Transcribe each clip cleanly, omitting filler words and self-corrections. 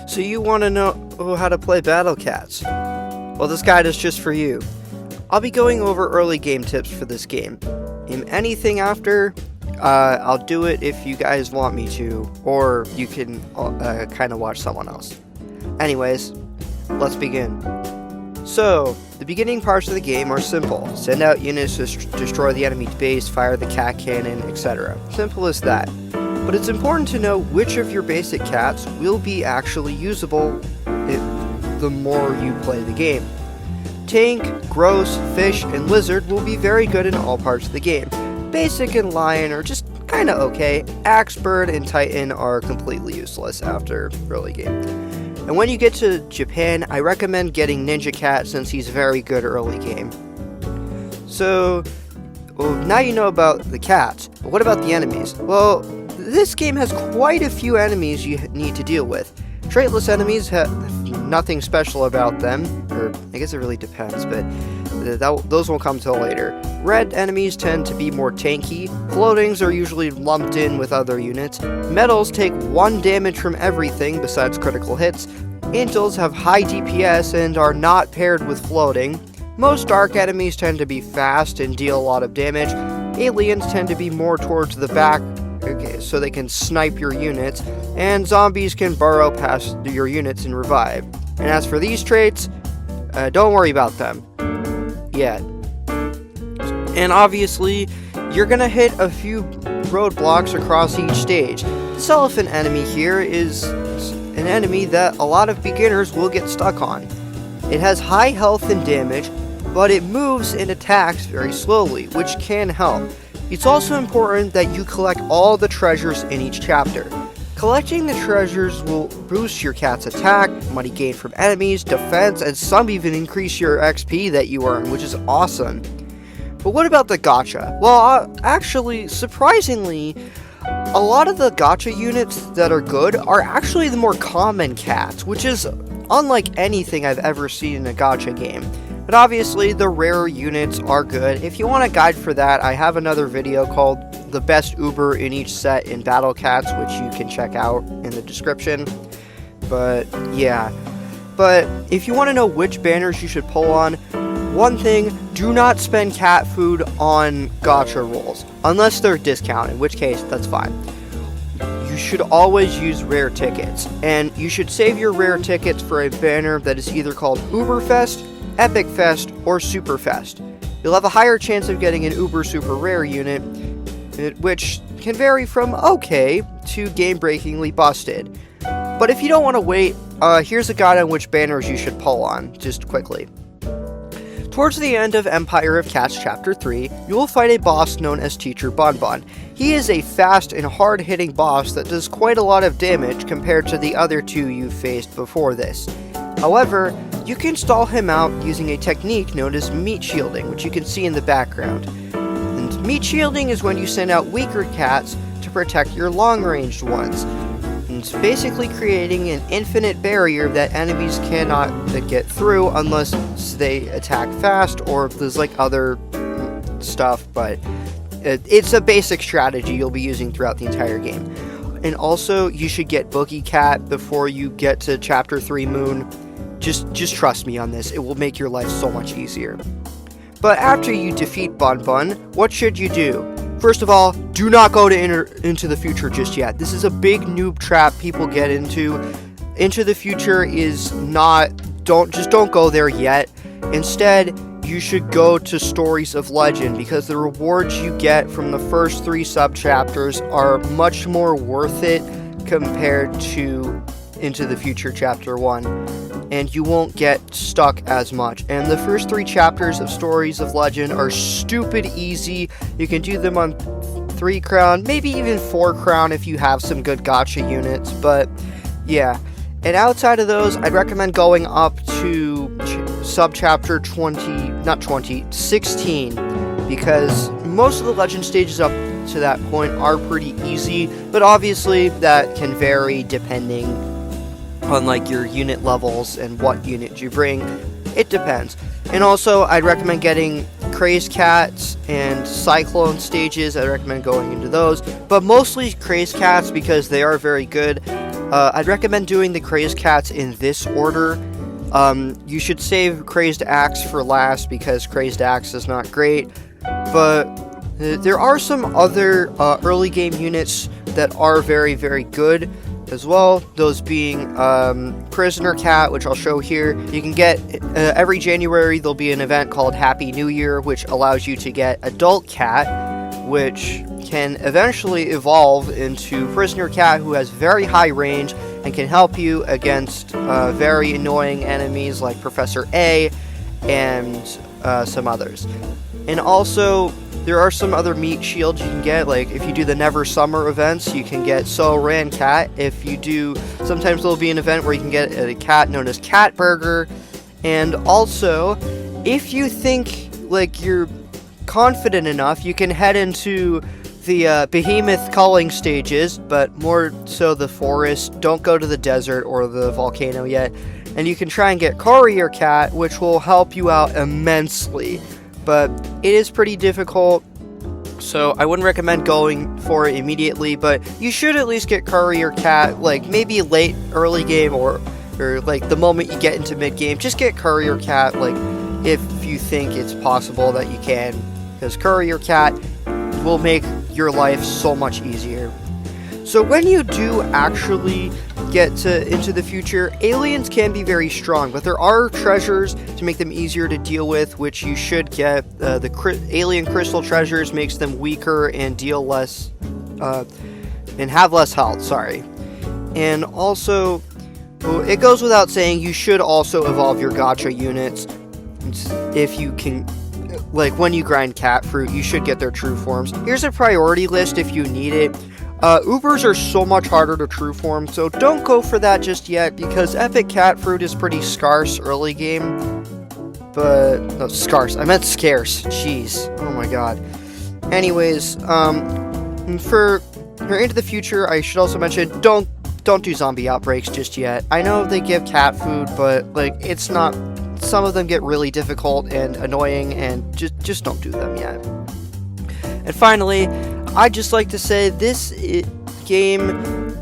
So you want to know how to play Battle Cats? Well, this guide is just for you. I'll be going over early game tips for this game. Anything after, I'll do it if you guys want me to, or you can kind of watch someone else. Anyways, let's begin. So, the beginning parts of the game are simple. Send out units to destroy the enemy base, fire the cat cannon, etc. Simple as that. But it's important to know which of your basic cats will be actually usable the more you play the game. Tank, Gross, Fish, and Lizard will be very good in all parts of the game. Basic and Lion are just kinda okay. Axe, Bird, and Titan are completely useless after early game. And when you get to Japan, I recommend getting Ninja Cat since he's very good early game. So, now you know about the cats, but what about the enemies? Well, this game has quite a few enemies you need to deal with. Traitless enemies have nothing special about them, or I guess it really depends, but those won't come till later. Red enemies tend to be more tanky. Floatings are usually lumped in with other units. Metals take 1 damage from everything besides critical hits. Angels have high DPS and are not paired with floating. Most dark enemies tend to be fast and deal a lot of damage. Aliens tend to be more towards the back, so they can snipe your units, and zombies can burrow past your units and revive. And as for these traits, don't worry about them yet. And obviously, you're gonna hit a few roadblocks across each stage. This elephant enemy here is an enemy that a lot of beginners will get stuck on. It has high health and damage, but it moves and attacks very slowly, which can help. It's also important that you collect all the treasures in each chapter. Collecting the treasures will boost your cat's attack, money gained from enemies, defense, and some even increase your XP that you earn, which is awesome. But what about the gacha? Well, actually, surprisingly, a lot of the gacha units that are good are actually the more common cats, which is unlike anything I've ever seen in a gacha game. But obviously, the rarer units are good. If you want a guide for that, I have another video called The Best Uber in Each Set in Battle Cats, which you can check out in the description. But, yeah. But, if you want to know which banners you should pull on, one thing, do not spend cat food on gacha rolls. Unless they're discounted, in which case, that's fine. You should always use rare tickets. And you should save your rare tickets for a banner that is either called Uberfest, Epic Fest, or Superfest. You'll have a higher chance of getting an Uber Super Rare unit, which can vary from okay to game-breakingly busted. But if you don't want to wait, here's a guide on which banners you should pull on, just quickly. Towards the end of Empire of Cats Chapter 3, you will fight a boss known as Teacher Bonbon. He is a fast and hard-hitting boss that does quite a lot of damage compared to the other two you faced before this. However, you can stall him out using a technique known as meat shielding, which you can see in the background. And meat shielding is when you send out weaker cats to protect your long-ranged ones. And it's basically creating an infinite barrier that enemies cannot get through unless they attack fast or if there's like other stuff, but it's a basic strategy you'll be using throughout the entire game. And also, you should get Boogie Cat before you get to Chapter 3 Moon. Just trust me on this, it will make your life so much easier. But after you defeat Bonbon, what should you do? First of all, do not go to Into the Future just yet. This is a big noob trap people get into. Into the Future is not, don't go there yet. Instead, you should go to Stories of Legend because the rewards you get from the first 3 sub-chapters are much more worth it compared to Into the Future Chapter 1. And you won't get stuck as much. And the first 3 chapters of Stories of Legend are stupid easy. You can do them on 3 crown, maybe even 4 crown if you have some good gacha units, but yeah. And outside of those, I'd recommend going up to sub-chapter 16, because most of the legend stages up to that point are pretty easy, but obviously that can vary depending on like your unit levels and what unit you bring. It depends. And also, I'd recommend getting Crazed Cats and Cyclone stages. I recommend going into those, but mostly Crazed Cats because they are very good. I'd recommend doing the Crazed Cats in this order. You should save Crazed Axe for last because Crazed Axe is not great, but there are some other early game units that are very, very good as well, those being Prisoner Cat, which I'll show here. You can get, every January there'll be an event called Happy New Year, which allows you to get Adult Cat, which can eventually evolve into Prisoner Cat, who has very high range and can help you against very annoying enemies like Professor A and some others. And also, there are some other meat shields you can get, like if you do the Never Summer events, you can get So Ran Cat. If you do, sometimes there'll be an event where you can get a cat known as Cat Burger. And also, if you think like you're confident enough, you can head into the Behemoth culling stages, but more so the forest. Don't go to the desert or the volcano yet. And you can try and get Courier Cat, which will help you out immensely. But it is pretty difficult, so I wouldn't recommend going for it immediately, but you should at least get Courier Cat, like maybe late early game or like the moment you get into mid game. Just get Courier Cat, like if you think it's possible that you can, because Courier Cat will make your life so much easier. So when you do actually get into the future, aliens can be very strong, but there are treasures to make them easier to deal with, which you should get. Alien crystal treasures makes them weaker and deal less, and have less health, sorry. And also, it goes without saying, you should also evolve your gacha units. If you can, like when you grind cat fruit, you should get their true forms. Here's a priority list if you need it. Ubers are so much harder to true form, so don't go for that just yet, because Epic Cat Fruit is pretty scarce early game. But, no, scarce, I meant scarce, jeez, oh my god. Anyways, for into the future, I should also mention, don't do zombie outbreaks just yet. I know they give cat food, but, like, it's not, some of them get really difficult and annoying, and just don't do them yet. And finally, I'd just like to say this game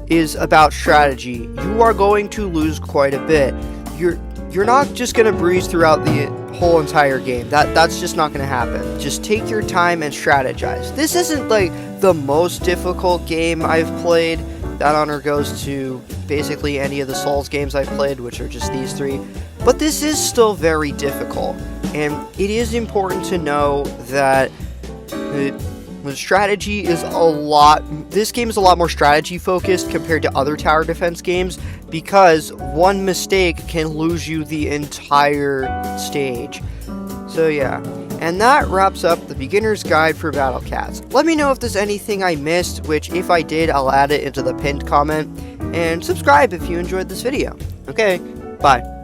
is about strategy. You are going to lose quite a bit. You're not just going to breeze throughout the whole entire game. That's just not going to happen. Just take your time and strategize. This isn't like the most difficult game I've played. That honor goes to basically any of the Souls games I've played, which are just these three. But this is still very difficult. And it is important to know that the strategy is this game is a lot more strategy focused compared to other tower defense games, because one mistake can lose you the entire stage. So yeah, and that wraps up the beginner's guide for Battle Cats. Let me know if there's anything I missed, which if I did, I'll add it into the pinned comment, and subscribe if you enjoyed this video. Okay, bye.